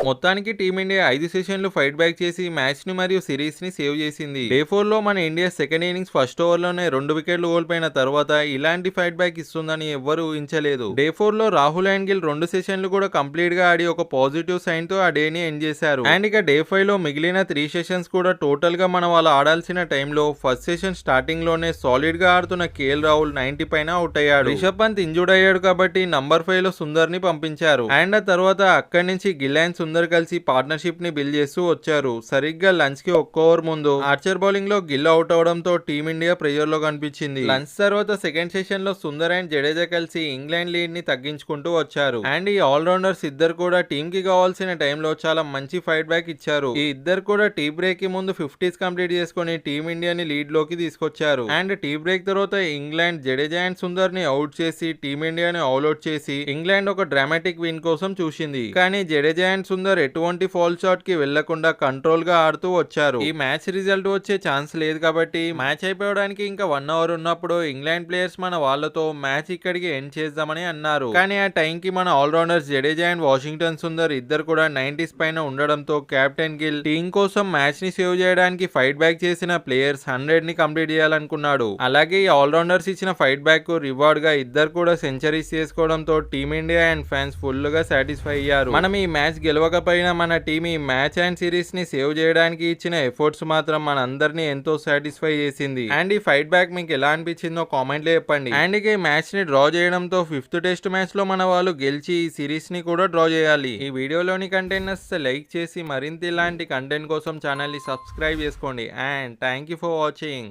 మొత్తానికి టీమిండియా 5 సెషన్లు fight back చేసి మ్యాచ్ ని మరియు సిరీస్ ని సేవ్ చేసింది. డే 4 లో మన India second innings first over లోనే 2 వికెట్లు కోల్పోయిన తర్వాత ఇలాంటి ఫైట్ బ్యాక్ ఇస్తుందని ఎవ్వరూ ఊహించలేదు. డే 4 లో రాహుల్ అండ్ గిల్ 2 సెషన్లు కూడా కంప్లీట్ గా ఆడి ఒక పాజిటివ్ సైన్ తో ఆ డే ని ఎండ్ చేశారు. అండ్ ఇక డే 5 లో మిగిలిన 3 సెషన్స్ కూడా టోటల్ గా మన వాళ్ళు ఆడాల్సిన టైంలో ఫస్ట్ సెషన్ స్టార్టింగ్ లోనే సాలిడ్ గా ఆడుతున్న కేఎల్ రాహుల్ 90 పైన అవుట్ అయ్యాడు. రిషబ్ పంత్ ఇంజూర్డ్ అయ్యాడు కాబట్టి నంబర్ 5 లో సుందర్ ని పంపించారు. అండ్ ఆ తర్వాత అక్కడి నుంచి గిల్ అండ్ సుందర్ కలిసి పార్ట్నర్షిప్ ని బిల్డ్ చేస్తూ వచ్చారు. సరిగ్గా లంచ్ కి ఒక్క ఓవర్ ముందు ఆర్చర్ బౌలింగ్ లో గిల్ అవుట్ అవడంతో టీమిండియా ప్రెజర్ లో కనిపించింది. లంచ్ తర్వాత సెకండ్ సెషన్ లో సుందర్ అండ్ జడేజా కలిసి ఇంగ్లాండ్ లీడ్ ని తగ్గించుకుంటూ వచ్చారు. అండ్ ఈ ఆల్రౌండర్స్ ఇద్దరు కూడా టీమ్ కి కావాల్సిన టైంలో చాలా మంచి ఫైట్ బ్యాక్ ఇచ్చారు. ఈ ఇద్దరు కూడా టీ బ్రేక్ కి ముందు 50s కంప్లీట్ చేసుకుని టీమిండియాని లీడ్ లోకి తీసుకొచ్చారు. అండ్ టీ బ్రేక్ తర్వాత ఇంగ్లాండ్ జడేజా అండ్ సుందర్ ని అవుట్ చేసి టీమిండియాని ఆల్అౌట్ చేసి ఇంగ్లాండ్ ఒక డ్రామాటిక్ విన్ కోసం చూసింది. కానీ జడేజా అండ్ సుందర్ ఎటువంటి ఫాల్ షాట్ కి వెళ్లకుండా కంట్రోల్ గా ఆడుతూ వచ్చారు. ఈ మ్యాచ్ రిజల్ట్ వచ్చే ఛాన్స్ లేదు కాబట్టి మ్యాచ్ అయిపోవడానికి ఇంకా 1 అవర్ ఉన్నప్పుడు ఇంగ్లాండ్ ప్లేయర్స్ మన వాళ్ళతో మ్యాచ్ ఇక్కడికి ఎండ్ చేద్దామని అన్నారు. కానీ ఆ టైం కి మన ఆల్రౌండర్స్ జడేజా అండ్ వాషింగ్టన్ సుందర్ ఇద్దరు కూడా 90s పైన ఉండడంతో కెప్టెన్ గిల్ టీం కోసం మ్యాచ్ ని సేవ్ చేయడానికి ఫైట్ బ్యాక్ చేసిన ప్లేయర్స్ 100 ని కంప్లీట్ చేయాలనుకున్నాడు. అలాగే ఈ ఆల్రౌండర్స్ ఇచ్చిన ఫైట్ బ్యాక్ కు రివార్డ్ గా ఇద్దరు కూడా సెంచరీస్ చేసుకోవడంతో టీమిండియా అండ్ ఫ్యాన్స్ ఫుల్ గా సాటిస్ఫై అయ్యారు. మనం ఈ మ్యాచ్ గెలవకపోయినా మన టీం ఈ మ్యాచ్ అండ్ సిరీస్ ని సేవ్ చేయడానికి ఇచ్చిన ఎఫర్ట్స్ మాత్రం మన అందరినీ ఎంతో సాటిస్ఫై చేసింది. అండ్ ఈ ఫైట్ బ్యాక్ మీకు ఎలా అనిపించిందో కామెంట్ లో చెప్పండి. అండ్ ఇక ఈ మ్యాచ్ ని డ్రా చేయడంతో 5th టెస్ట్ మ్యాచ్ లో మన వాళ్ళు గెలిచి ఈ సిరీస్ ని కూడా డ్రా చేయాలి. ఈ వీడియోలోని కంటెంట్ నచ్చితే లైక్ చేసి మరింత ఇలాంటి కంటెంట్ కోసం ఛానల్ ని సబ్స్క్రైబ్ చేసుకోండి. And thank you for watching.